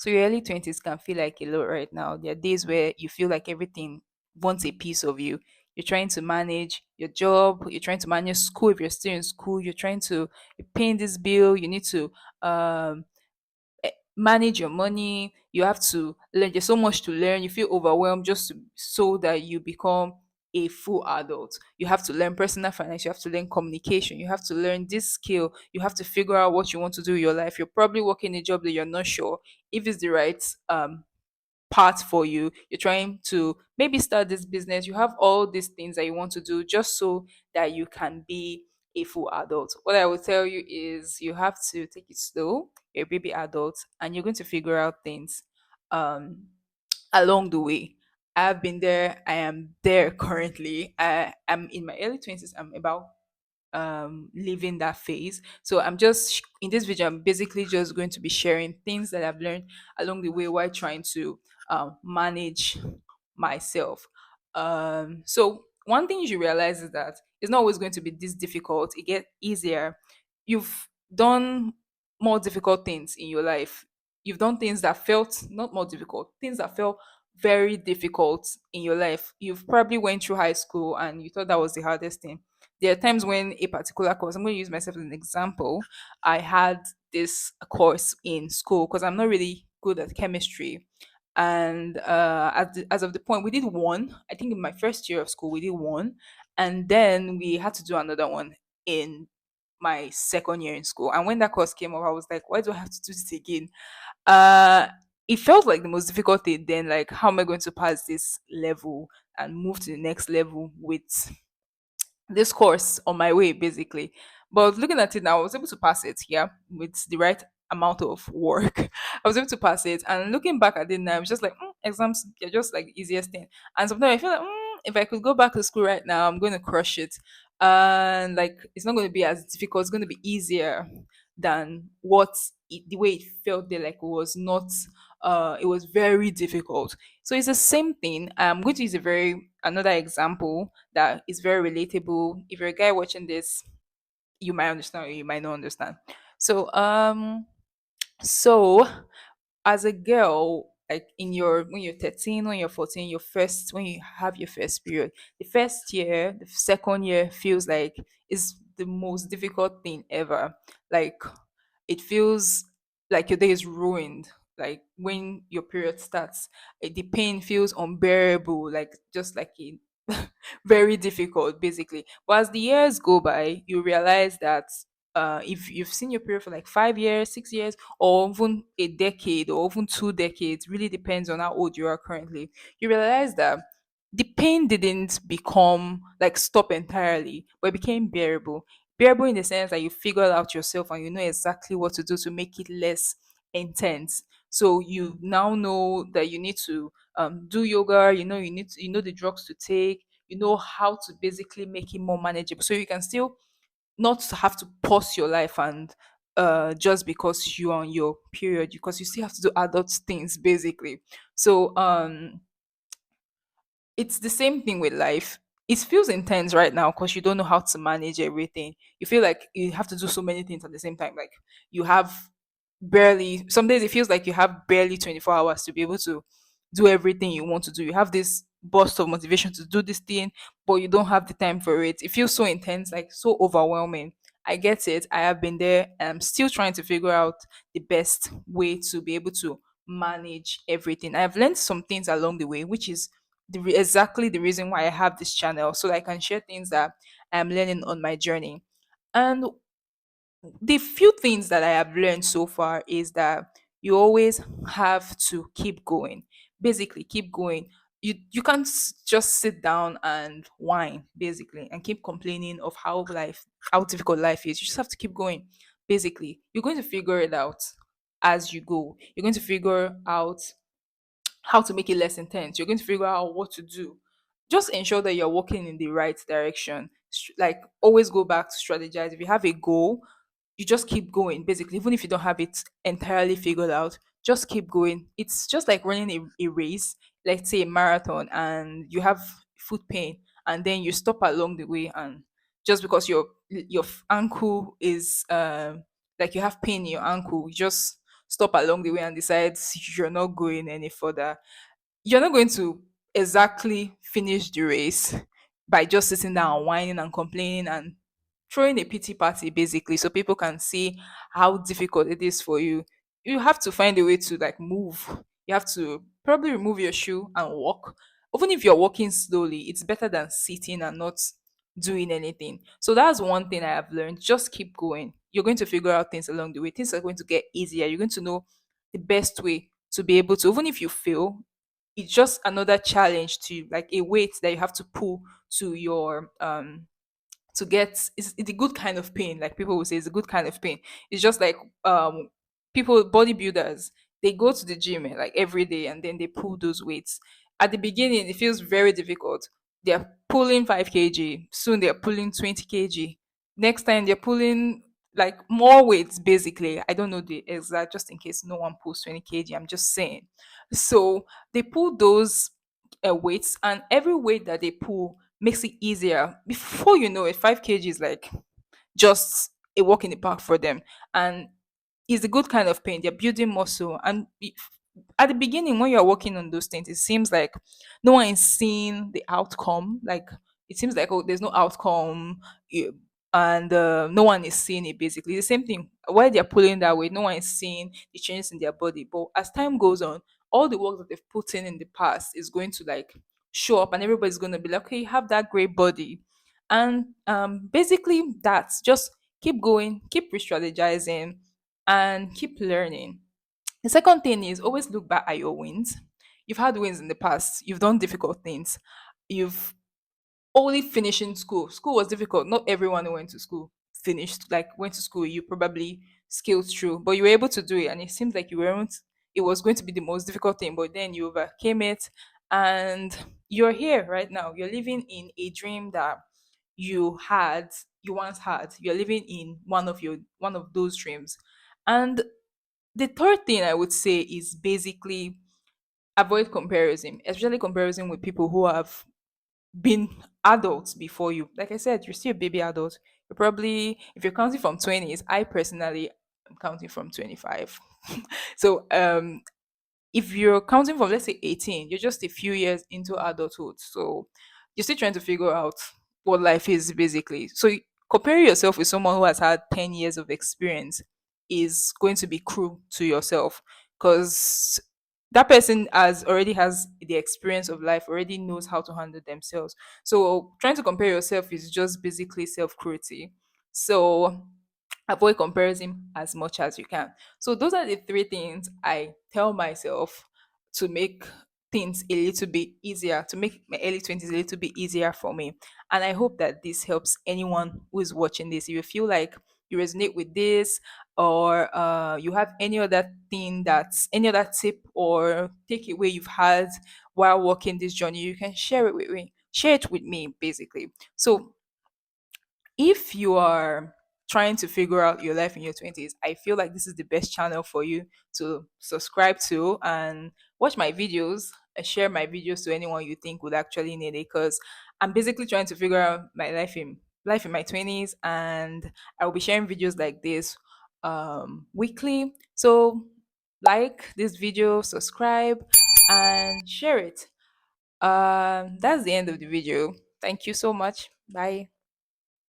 So your early 20s can feel like a lot right now. There are days where you feel like everything wants a piece of you. You're trying to manage your job, you're trying to manage school if you're still in school, you're paying this bill, you need to um manage your money, you have to learn, there's so much to learn, you feel overwhelmed so that you become a full adult. You have to learn personal finance, you have to learn communication, you have to learn this skill, you have to figure out what you want to do in your life. You're probably working a job that you're not sure if it's the right part for you. You're trying to maybe start this business. You have all these things that you want to do just so that you can be a full adult. What I will tell you is you have to take it slow. You're a baby adult and you're going to figure out things um, along the way. I've been there. I am there currently. I am in my early 20s. I'm about leaving that phase. So in this video, I'm basically just going to be sharing things that I've learned along the way while trying to manage myself. So one thing you should realize is that it's not always going to be this difficult. It get easier. You've done more difficult things in your life. You've done things that felt not more difficult, things that felt very difficult in your life. You've probably went through high school and you thought that was the hardest thing. There are times when a particular course, I'm going to use myself as an example. I had this course in school because I'm not really good at chemistry. And as of the point, we did one. I think in my first year of school, we did one. And then we had to do another one in my second year in school. And when that course came up, I was like, why do I have to do this again? Uh, it felt like the most difficult thing then. Like, how am I going to pass this level and move to the next level with this course on my way basically. But looking at it now, I was able to pass it, yeah, with the right amount of work. I was able to pass it. And looking back at it now, I was just like, exams are just like the easiest thing. And sometimes I feel like, if I could go back to school right now, I'm going to crush it. And like, it's not going to be as difficult. It's going to be easier than the way it felt there. Like, it was not, it was very difficult. So it's the same thing. I'm going to use another example that is very relatable. If you're a guy watching this, you might understand or you might not understand. So so as a girl, like in your when you're 13, when you're 14, when you have your first period, the first year, the second year feels like is the most difficult thing ever. Like, it feels like your day is ruined. Like when your period starts, the pain feels unbearable, like just like a very difficult basically. But as the years go by, you realize that if you've seen your period for like 5 years, 6 years, or even a decade, or even 2 decades, really depends on how old you are currently, you realize that the pain didn't become like stop entirely, but it became bearable. Bearable in the sense that you figured out yourself and you know exactly what to do to make it less intense. So you now know that you need to do yoga. You know the drugs to take. You know how to basically make it more manageable, so you can still not have to pause your life and just because you're on your period, because you still have to do adult things basically. So it's the same thing with life. It feels intense right now because you don't know how to manage everything. You feel like you have to do so many things at the same time. Like, you have barely, some days it feels like you have barely 24 hours to be able to do everything you want to do. You have this burst of motivation to do this thing, but you don't have the time for it. It feels so intense, like so overwhelming. I get it. I have been there and I'm still trying to figure out the best way to be able to manage everything. I've learned some things along the way, which is exactly the reason why I have this channel, so that I can share things that I'm learning on my journey. And the few things that I have learned so far is that you always have to keep going. Basically, keep going. You can't just sit down and whine basically and keep complaining of how difficult life is. You just have to keep going. Basically, you're going to figure it out as you go. You're going to figure out how to make it less intense. You're going to figure out what to do. Just ensure that you're walking in the right direction. Like, always go back to strategize. If you have a goal, you just keep going. Basically, even if you don't have it entirely figured out, just keep going. It's just like running a race, let's say a marathon, and you have foot pain, and then you stop along the way, and just because your ankle is like you have pain in your ankle, you just stop along the way and decide you're not going any further, you're not going to exactly finish the race by just sitting down and whining and complaining and throwing a pity party basically so people can see how difficult it is for you. You have to find a way to like move. You have to probably remove your shoe and walk. Even if you're walking slowly, it's better than sitting and not doing anything. So that's one thing I have learned. Just keep going. You're going to figure out things along the way. Things are going to get easier. You're going to know the best way to be able to, even if you fail, it's just another challenge to like a weight that you have to pull to your to get it's a good kind of pain, like people will say it's a good kind of pain. It's just like people bodybuilders, they go to the gym like every day and then they pull those weights. At the beginning it feels very difficult. They're pulling 5 kg, soon they're pulling 20 kg, next time they're pulling like more weights basically. I don't know the exact, just in case no one pulls 20 kg, I'm just saying. So they pull those weights, and every weight that they pull makes it easier. Before you know it, 5 kg is like just a walk in the park for them. And it's a good kind of pain. They're building muscle. And at the beginning, when you're working on those things, it seems like no one is seeing the outcome. Like it seems like, oh, there's no outcome. And no one is seeing it basically. The same thing while they're pulling that weight, no one is seeing the changes in their body. But as time goes on, all the work that they've put in the past is going to like show up, and everybody's going to be like, okay, you have that great body. And basically that's just keep going, keep re-strategizing, and keep learning. The second thing is always look back at your wins. You've had wins in the past, you've done difficult things, you've only finishing school. School was difficult. Not everyone who went to school finished, like went to school, you probably scaled through, but you were able to do it. And it seems like you weren't, it was going to be the most difficult thing, but then you overcame it. And you're here right now. You're living in a dream that you once had. You're living in one of those dreams. And the third thing I would say is basically avoid comparison, especially comparison with people who have been adults before you. Like I said, you're still a baby adult. You're probably, if you're counting from 20s, I personally am counting from 25. So if you're counting from, let's say, 18, you're just a few years into adulthood. So you're still trying to figure out what life is basically. So comparing yourself with someone who has had 10 years of experience is going to be cruel to yourself, because that person has the experience of life, already knows how to handle themselves. So trying to compare yourself is just basically self cruelty. So avoid comparison as much as you can. So those are the three things I tell myself to make things a little bit easier, to make my early 20s a little bit easier for me. And I hope that this helps anyone who is watching this. If you feel like you resonate with this, or you have any other thing, that's any other tip or takeaway you've had while walking this journey, you can share it with me. Share it with me, basically. So if you are trying to figure out your life in your 20s, I feel like this is the best channel for you to subscribe to and watch my videos and share my videos to anyone you think would actually need it, because I'm basically trying to figure out my life in my 20s, and I will be sharing videos like this weekly. So like this video, subscribe, and share it. That's the end of the video. Thank you so much. Bye.